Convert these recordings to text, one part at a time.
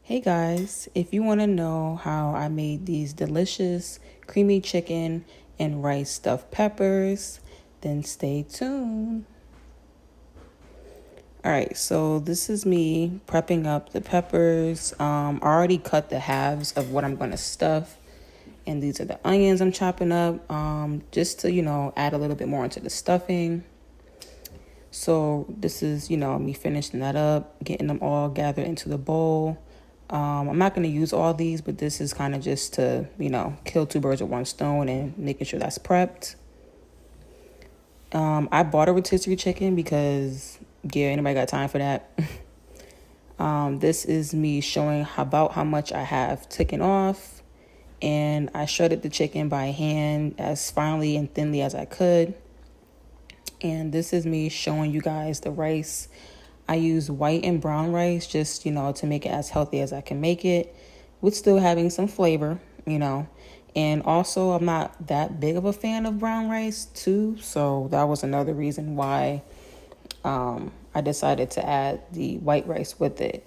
Hey guys, if you want to know how I made these delicious creamy chicken and rice stuffed peppers, then stay tuned. Alright, so this is me prepping up the peppers. I already cut the halves of what I'm going to stuff. And these are the onions I'm chopping up just to, add a little bit more into the stuffing. So this is, me finishing that up, getting them all gathered into the bowl. I'm not going to use all these, but this is kind of just to, kill two birds with one stone and making sure that's prepped. I bought a rotisserie chicken because, yeah, anybody got time for that? This is me showing about how much I have taken off. And I shredded the chicken by hand as finely and thinly as I could. And this is me showing you guys the rice. I use white and brown rice just, to make it as healthy as I can make it with still having some flavor, And also, I'm not that big of a fan of brown rice too. So that was another reason why I decided to add the white rice with it.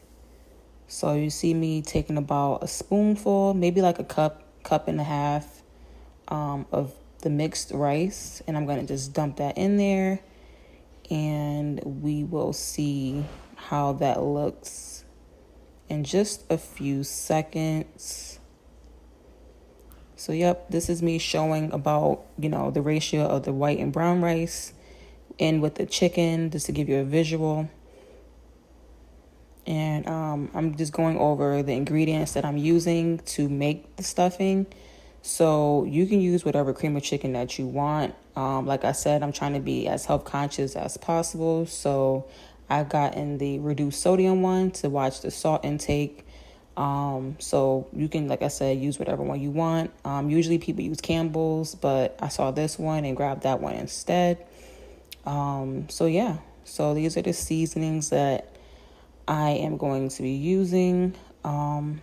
So you see me taking about a spoonful, maybe like a cup and a half of the mixed rice. And I'm going to just dump that in there. And we will see how that looks in just a few seconds. So yep, this is me showing about, the ratio of the white and brown rice in with the chicken, just to give you a visual. And I'm just going over the ingredients that I'm using to make the stuffing. So you can use whatever cream of chicken that you want. Like I said, I'm trying to be as health conscious as possible. So I've gotten the reduced sodium one to watch the salt intake. So you can, like I said, use whatever one you want. Usually people use Campbell's, but I saw this one and grabbed that one instead. So yeah, so these are the seasonings that I am going to be using. I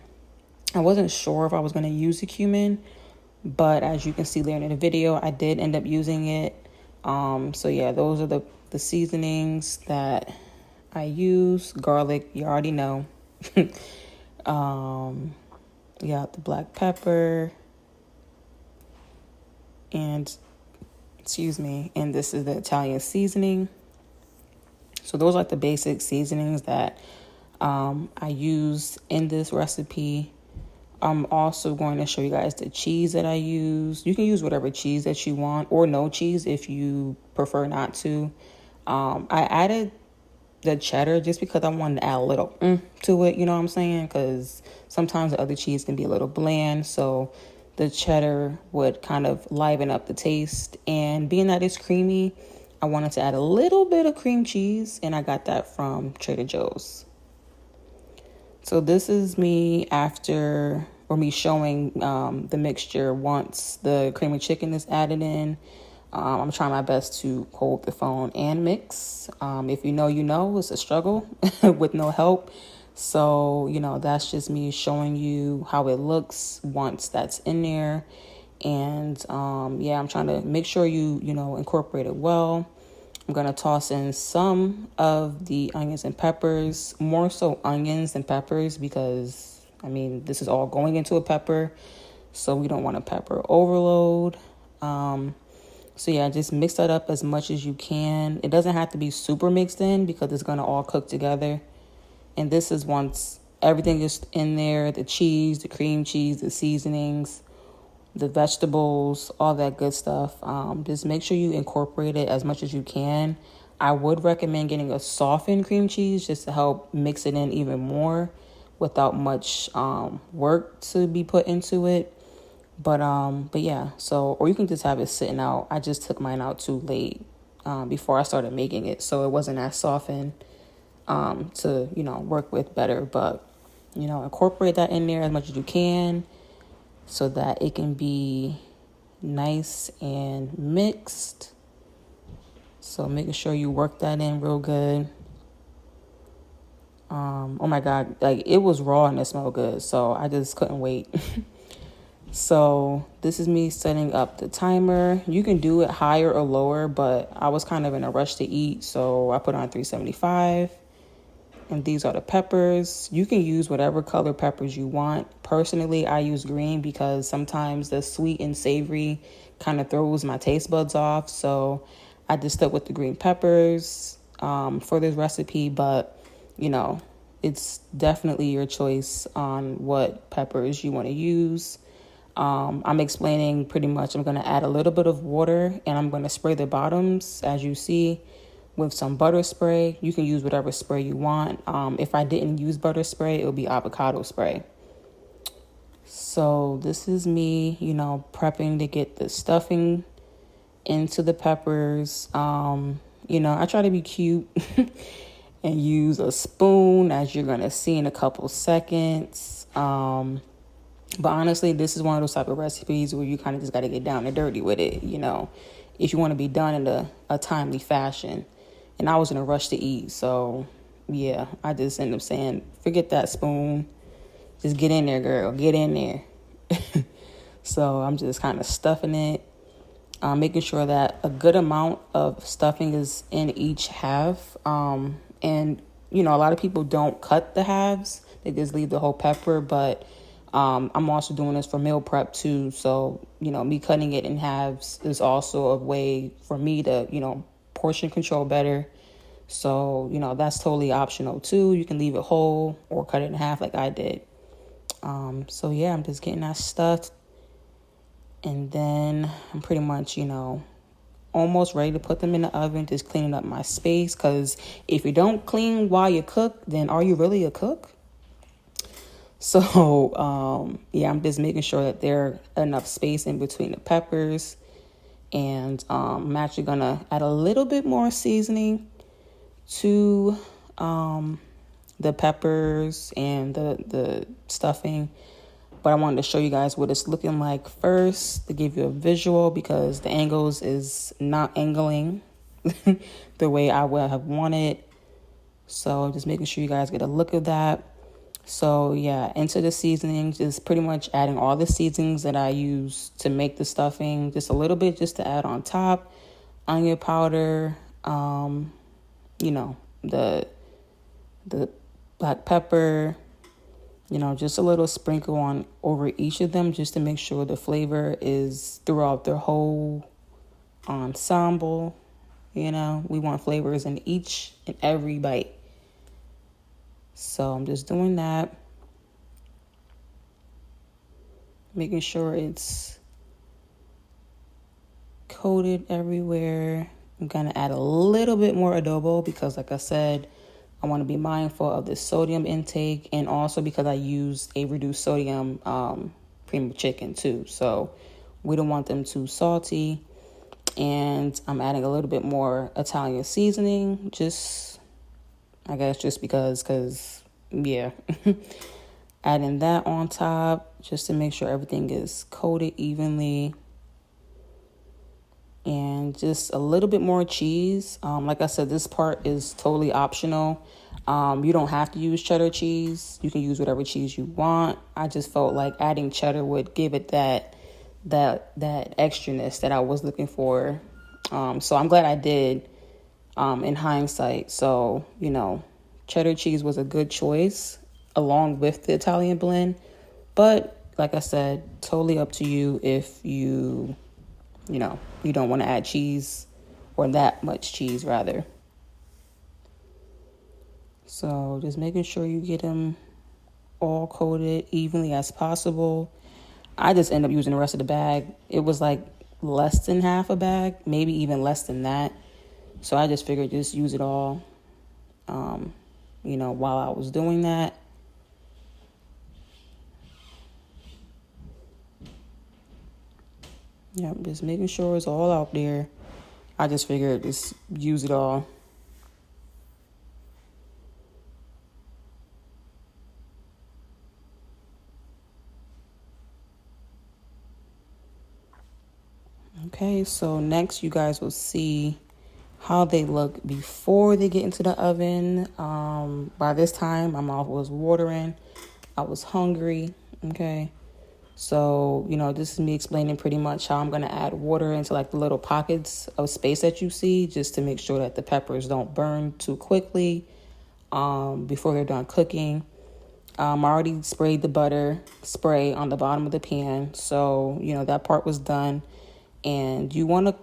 wasn't sure if I was going to use the cumin, but as you can see later in the video, I did end up using it. So yeah, those are the seasonings that I use. Garlic, you already know. You got the black pepper and this is the Italian seasoning. So those are like the basic seasonings that I use in this recipe. I'm also going to show you guys the cheese that I use. You can use whatever cheese that you want or no cheese if you prefer not to. I added the cheddar just because I wanted to add a little to it, you know what I'm saying? Because sometimes the other cheese can be a little bland. So the cheddar would kind of liven up the taste. And being that it's creamy, I wanted to add a little bit of cream cheese. And I got that from Trader Joe's. So this is me showing the mixture once the cream of chicken is added in. I'm trying my best to hold the phone and mix. If you know, it's a struggle with no help. So, that's just me showing you how it looks once that's in there. And I'm trying to make sure you incorporate it well. I'm going to toss in some of the onions and peppers, more so onions than peppers because, this is all going into a pepper. So we don't want a pepper overload. Just mix that up as much as you can. It doesn't have to be super mixed in because it's going to all cook together. And this is once everything is in there, the cheese, the cream cheese, the seasonings, the vegetables, all that good stuff. Just make sure you incorporate it as much as you can. I would recommend getting a softened cream cheese just to help mix it in even more without much work to be put into it. But yeah, or you can just have it sitting out. I just took mine out too late before I started making it, so it wasn't as softened to work with better. But incorporate that in there as much as you can so that it can be nice and mixed. So making sure you work that in real good. Oh my God, like it was raw and it smelled good, so I just couldn't wait. So this is me setting up the timer. You can do it higher or lower, but I was kind of in a rush to eat, so I put on 375. And these are the peppers. You can use whatever color peppers you want. Personally, I use green because sometimes the sweet and savory kind of throws my taste buds off. So I just stuck with the green peppers for this recipe. But, it's definitely your choice on what peppers you want to use. I'm explaining pretty much I'm going to add a little bit of water and I'm going to spray the bottoms, as you see, with some butter spray. You can use whatever spray you want. If I didn't use butter spray, it would be avocado spray. So this is me, prepping to get the stuffing into the peppers. I try to be cute and use a spoon, as you're going to see in a couple seconds. But honestly, this is one of those type of recipes where you kind of just got to get down and dirty with it, if you want to be done in a timely fashion. And I was in a rush to eat. So, yeah, I just ended up saying, forget that spoon. Just get in there, girl. Get in there. So I'm just kind of stuffing it. Making sure that a good amount of stuffing is in each half. And, a lot of people don't cut the halves. They just leave the whole pepper. But I'm also doing this for meal prep, too. So, me cutting it in halves is also a way for me to, portion control better. So, that's totally optional, too. You can leave it whole or cut it in half like I did. So, yeah, I'm just getting that stuffed. And then I'm pretty much, almost ready to put them in the oven, just cleaning up my space. Because if you don't clean while you cook, then are you really a cook? So, I'm just making sure that there's enough space in between the peppers. And I'm actually going to add a little bit more seasoning to the peppers and the stuffing. But I wanted to show you guys what it's looking like first to give you a visual, because the angles is not angling the way I would have wanted. So just making sure you guys get a look of that. So yeah, into the seasoning, just pretty much adding all the seasonings that I use to make the stuffing, just a little bit just to add on top. Onion powder, the black pepper, just a little sprinkle on over each of them just to make sure the flavor is throughout their whole ensemble. We want flavors in each and every bite. So I'm just doing that. Making sure it's coated everywhere. I'm going to add a little bit more adobo because, like I said, I want to be mindful of the sodium intake, and also because I used a reduced sodium cream chicken too. So we don't want them too salty. And I'm adding a little bit more Italian seasoning, just because, yeah. Adding that on top just to make sure everything is coated evenly. And just a little bit more cheese. Like I said, this part is totally optional. You don't have to use cheddar cheese. You can use whatever cheese you want. I just felt like adding cheddar would give it that extraness that I was looking for. So I'm glad I did in hindsight. So, cheddar cheese was a good choice along with the Italian blend. But like I said, totally up to you if you don't want to add cheese, or that much cheese rather. So just making sure you get them all coated evenly as possible. I just end up using the rest of the bag. It was like less than half a bag, maybe even less than that. So I just figured just use it all, while I was doing that. Yeah, just making sure it's all out there. I just figured just use it all. Okay, so next you guys will see how they look before they get into the oven. By this time, my mouth was watering. I was hungry, okay? So, this is me explaining pretty much how I'm going to add water into like the little pockets of space that you see, just to make sure that the peppers don't burn too quickly. before they're done cooking. I already sprayed the butter spray on the bottom of the pan. So, that part was done. And you want to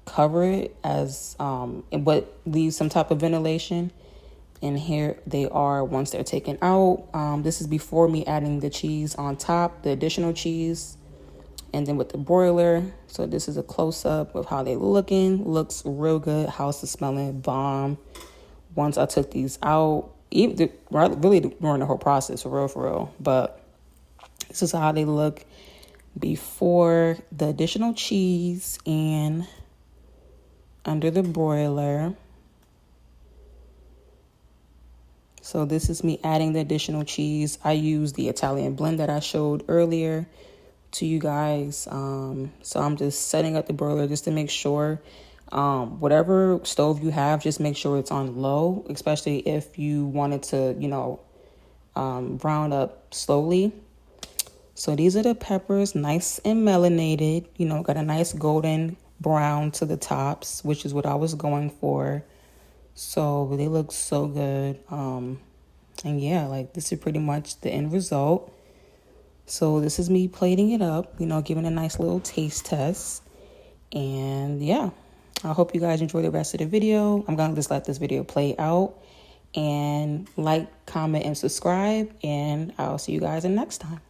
cover it but leave some type of ventilation. And here they are once they're taken out. This is before me adding the cheese on top, the additional cheese. And then with the broiler. So this is a close-up of how they looking. Looks real good. House is smelling bomb. Once I took these out, really during the whole process, for real. But this is how they look before the additional cheese and under the broiler. So this is me adding the additional cheese. I use the Italian blend that I showed earlier to you guys. So I'm just setting up the broiler just to make sure whatever stove you have, just make sure it's on low, especially if you wanted to, brown up slowly. So these are the peppers, nice and melanated, got a nice golden brown to the tops, which is what I was going for. So they look so good. And yeah, this is pretty much the end result. So this is me plating it up, giving a nice little taste test. And yeah, I hope you guys enjoy the rest of the video. I'm going to just let this video play out. And like, comment, and subscribe. And I'll see you guys in next time.